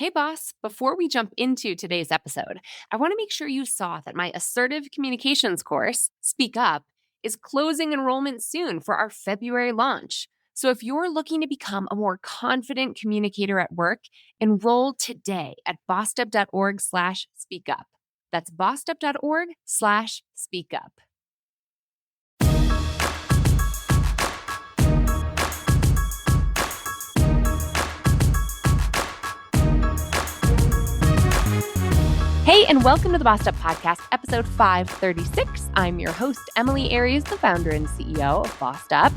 Hey, boss, before we jump into today's episode, I want to make sure you saw that my assertive communications course, Speak Up, is closing enrollment soon for our February launch. So if you're looking to become a more confident communicator at work, enroll today at bossedup.org/speakup. That's bossedup.org/speakup. Hey, and welcome to the Bossed Up Podcast, episode 536. I'm your host, Emily Aries, the founder and CEO of Bossed Up.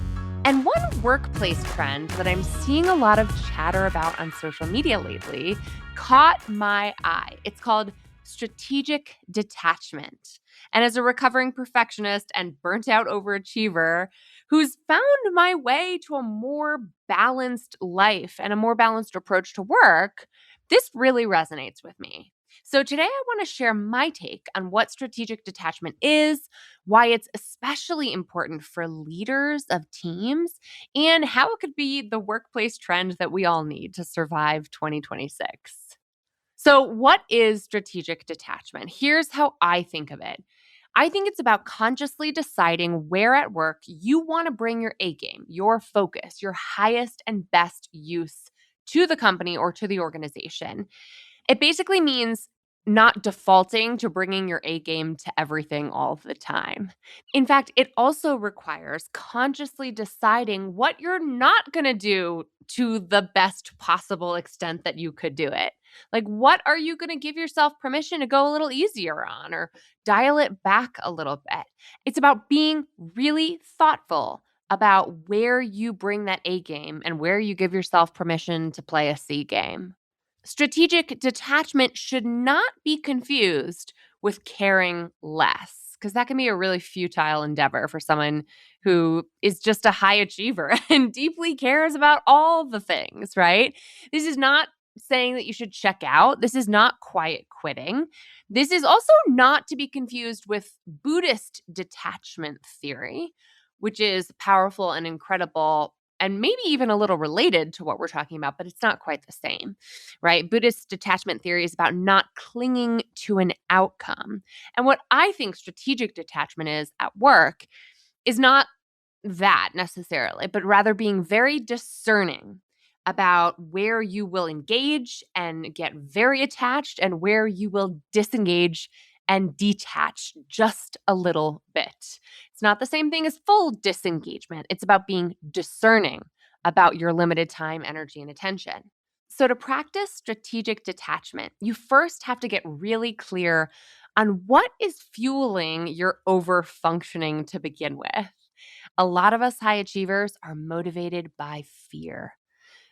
And one workplace trend that I'm seeing a lot of chatter about on social media lately caught my eye. It's called strategic detachment. And as a recovering perfectionist and burnt out overachiever who's found my way to a more balanced life and a more balanced approach to work, this really resonates with me. So today I want to share my take on what strategic detachment is, why it's especially important for leaders of teams, and how it could be the workplace trend that we all need to survive 2026. So, what is strategic detachment? Here's how I think of it. I think it's about consciously deciding where at work you want to bring your A game, your focus, your highest and best use to the company or to the organization. It basically means not defaulting to bringing your A game to everything all the time. In fact, it also requires consciously deciding what you're not going to do to the best possible extent that you could do it. Like, what are you going to give yourself permission to go a little easier on or dial it back a little bit? It's about being really thoughtful about where you bring that A game and where you give yourself permission to play a C game. Strategic detachment should not be confused with caring less, because that can be a really futile endeavor for someone who is just a high achiever and deeply cares about all the things, right? This is not saying that you should check out. This is not quiet quitting. This is also not to be confused with Buddhist detachment theory, which is powerful and incredible and maybe even a little related to what we're talking about, but it's not quite the same, right? Buddhist detachment theory is about not clinging to an outcome. And what I think strategic detachment is at work is not that necessarily, but rather being very discerning about where you will engage and get very attached and where you will disengage and detach just a little bit. It's not the same thing as full disengagement. It's about being discerning about your limited time, energy, and attention. So, to practice strategic detachment, you first have to get really clear on what is fueling your over functioning to begin with. A lot of us high achievers are motivated by fear.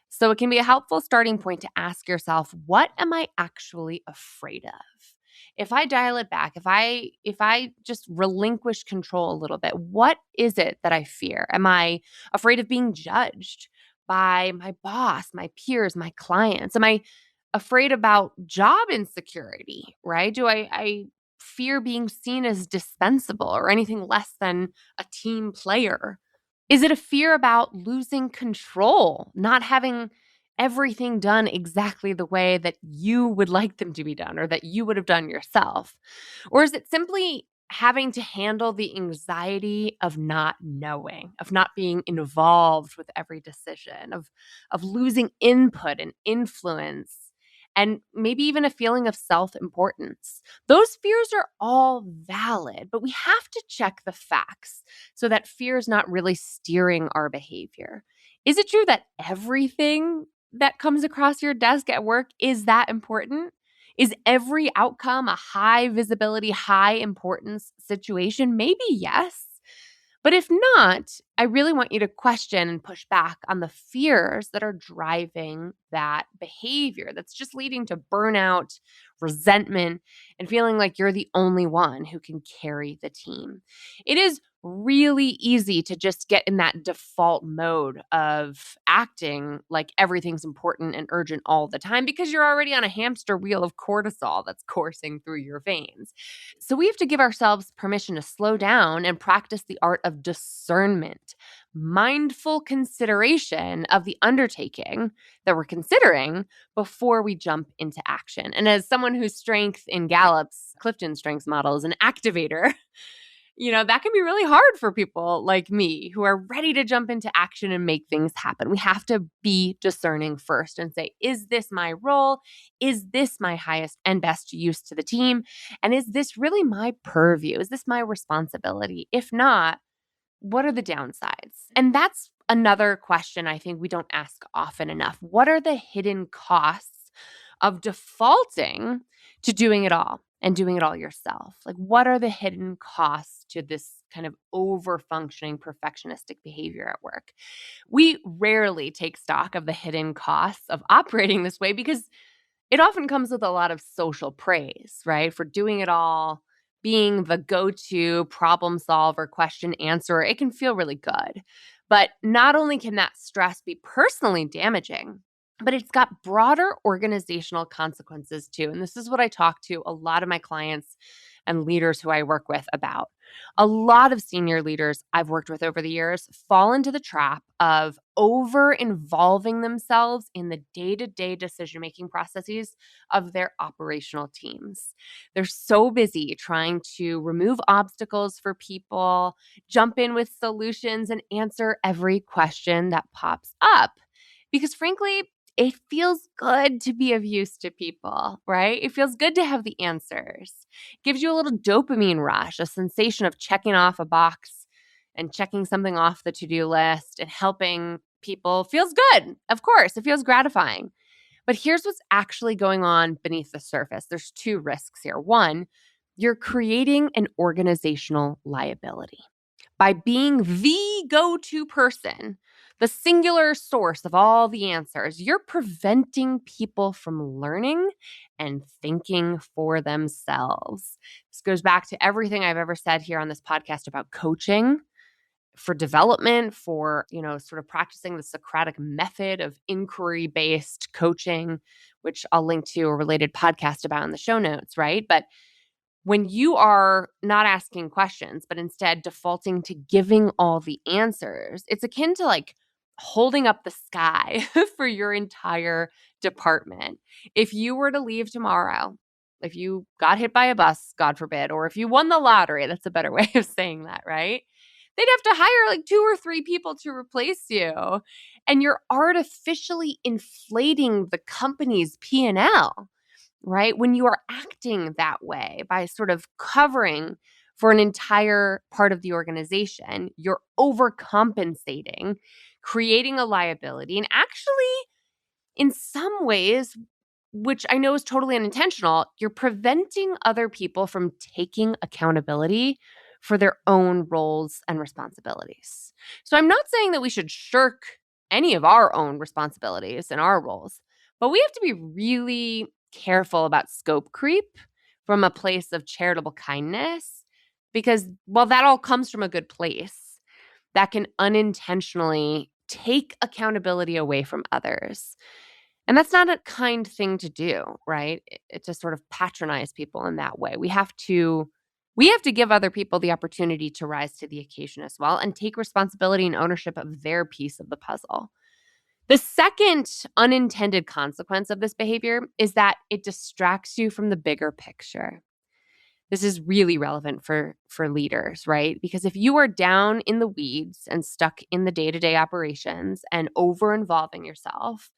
So it can be a helpful starting point to ask yourself, what am I actually afraid of? If I dial it back, if I just relinquish control a little bit, what is it that I fear? Am I afraid of being judged by my boss, my peers, my clients? Am I afraid about job insecurity, right? Do I fear being seen as dispensable or anything less than a team player? Is it a fear about losing control, not having everything done exactly the way that you would like them to be done or that you would have done yourself? Or is it simply having to handle the anxiety of not knowing, of not being involved with every decision, of losing input and influence, and maybe even a feeling of self-importance? Those fears are all valid, but we have to check the facts so that fear is not really steering our behavior. Is it true that everything that comes across your desk at work is that important? Is every outcome a high visibility, high importance situation? Maybe yes. But if not, I really want you to question and push back on the fears that are driving that behavior that's just leading to burnout, resentment, and feeling like you're the only one who can carry the team. It is really easy to just get in that default mode of acting like everything's important and urgent all the time because you're already on a hamster wheel of cortisol that's coursing through your veins. So we have to give ourselves permission to slow down and practice the art of discernment mindful consideration of the undertaking that we're considering before we jump into action. And as someone whose strength in Gallup's Clifton Strengths model is an activator, that can be really hard for people like me who are ready to jump into action and make things happen. We have to be discerning first and say, is this my role? Is this my highest and best use to the team? And is this really my purview? Is this my responsibility? If not, what are the downsides? And that's another question I think we don't ask often enough. What are the hidden costs of defaulting to doing it all and doing it all yourself? Like, what are the hidden costs to this kind of over-functioning perfectionistic behavior at work? We rarely take stock of the hidden costs of operating this way because it often comes with a lot of social praise, right? For doing it all, being the go-to problem solver, question answerer. It can feel really good. But not only can that stress be personally damaging, but it's got broader organizational consequences too. And this is what I talk to a lot of my clients and leaders who I work with about. A lot of senior leaders I've worked with over the years fall into the trap of over involving themselves in the day-to-day decision-making processes of their operational teams. They're so busy trying to remove obstacles for people, jump in with solutions, and answer every question that pops up. Because frankly, it feels good to be of use to people, right? It feels good to have the answers. Gives you a little dopamine rush, a sensation of checking off a box and checking something off the to-do list and helping people. Feels good. Of course, it feels gratifying. But here's what's actually going on beneath the surface. There's two risks here. One, you're creating an organizational liability. By being the go-to person, the singular source of all the answers, you're preventing people from learning and thinking for themselves. This goes back to everything I've ever said here on this podcast about coaching for development, for, sort of practicing the Socratic method of inquiry-based coaching, which I'll link to a related podcast about in the show notes, right? But when you are not asking questions, but instead defaulting to giving all the answers, it's akin to like holding up the sky for your entire department. If you were to leave tomorrow, if you got hit by a bus, God forbid, or if you won the lottery, that's a better way of saying that, right? They'd have to hire like 2 or 3 people to replace you. And you're artificially inflating the company's P&L. Right? When you are acting that way by sort of covering for an entire part of the organization, you're overcompensating, creating a liability, and actually, in some ways, which I know is totally unintentional, you're preventing other people from taking accountability for their own roles and responsibilities. So I'm not saying that we should shirk any of our own responsibilities and our roles, but we have to be really careful about scope creep from a place of charitable kindness, because while that all comes from a good place, that can unintentionally take accountability away from others. And that's not a kind thing to do, right? It's to sort of patronize people in that way. We have to give other people the opportunity to rise to the occasion as well and take responsibility and ownership of their piece of the puzzle. The second unintended consequence of this behavior is that it distracts you from the bigger picture. This is really relevant for leaders, right? Because if you are down in the weeds and stuck in the day-to-day operations and over-involving yourself,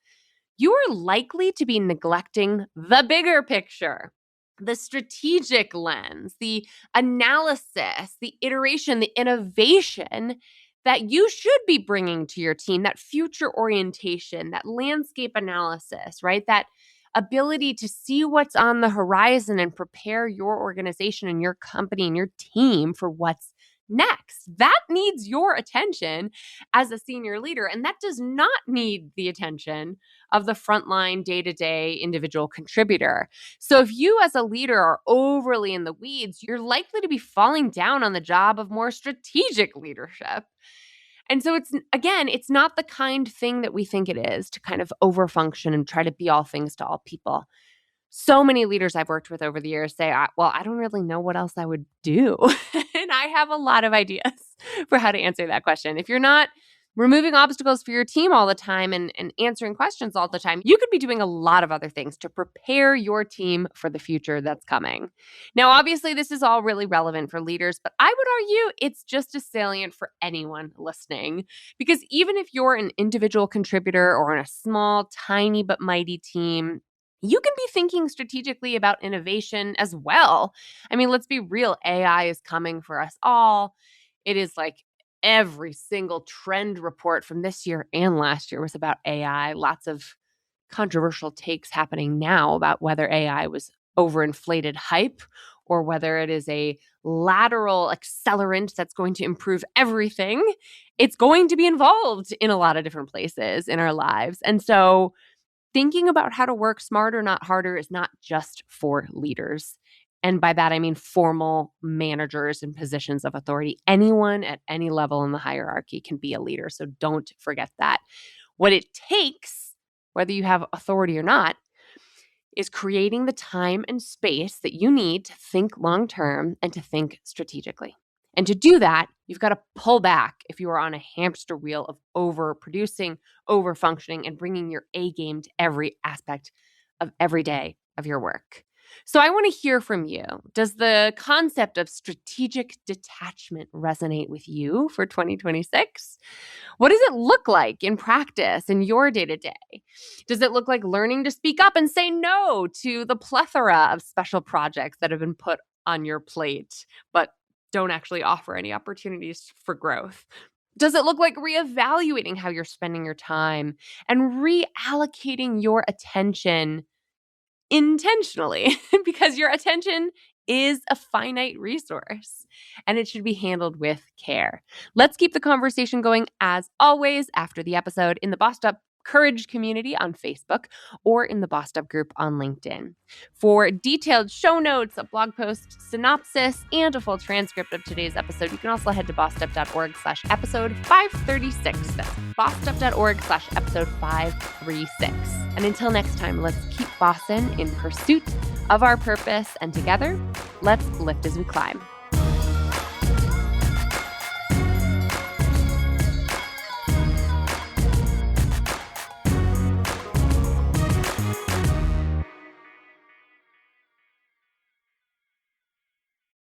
you are likely to be neglecting the bigger picture, the strategic lens, the analysis, the iteration, the innovation that you should be bringing to your team, that future orientation, that landscape analysis, right? That ability to see what's on the horizon and prepare your organization and your company and your team for what's next. That needs your attention as a senior leader, and that does not need the attention of the frontline day-to-day individual contributor. So if you as a leader are overly in the weeds, you're likely to be falling down on the job of more strategic leadership. And so it's not the kind thing that we think it is to kind of overfunction and try to be all things to all people. So many leaders I've worked with over the years say, well, I don't really know what else I would do. And I have a lot of ideas. for how to answer that question. If you're not removing obstacles for your team all the time and answering questions all the time, you could be doing a lot of other things to prepare your team for the future that's coming. Now, obviously, this is all really relevant for leaders, but I would argue it's just as salient for anyone listening. Because even if you're an individual contributor or on a small, tiny but mighty team, you can be thinking strategically about innovation as well. I mean, let's be real, AI is coming for us all. It is like every single trend report from this year and last year was about AI. Lots of controversial takes happening now about whether AI was overinflated hype or whether it is a lateral accelerant that's going to improve everything. It's going to be involved in a lot of different places in our lives. And so thinking about how to work smarter, not harder, is not just for leaders. And by that, I mean formal managers in positions of authority. Anyone at any level in the hierarchy can be a leader. So don't forget that. What it takes, whether you have authority or not, is creating the time and space that you need to think long-term and to think strategically. And to do that, you've got to pull back if you are on a hamster wheel of overproducing, overfunctioning, and bringing your A game to every aspect of every day of your work. So I want to hear from you. Does the concept of strategic detachment resonate with you for 2026? What does it look like in practice in your day-to-day? Does it look like learning to speak up and say no to the plethora of special projects that have been put on your plate, but don't actually offer any opportunities for growth? Does it look like reevaluating how you're spending your time and reallocating your attention intentionally? Because your attention is a finite resource and it should be handled with care. Let's keep the conversation going as always after the episode in the Bossed Up Courage community on Facebook or in the Bossed Up group on LinkedIn. For detailed show notes, a blog post synopsis, and a full transcript of today's episode, you can also head to bossedup.org/episode 536. That's bossedup.org/episode 536. And until next time, let's keep bossin' in pursuit of our purpose, and together, let's lift as we climb.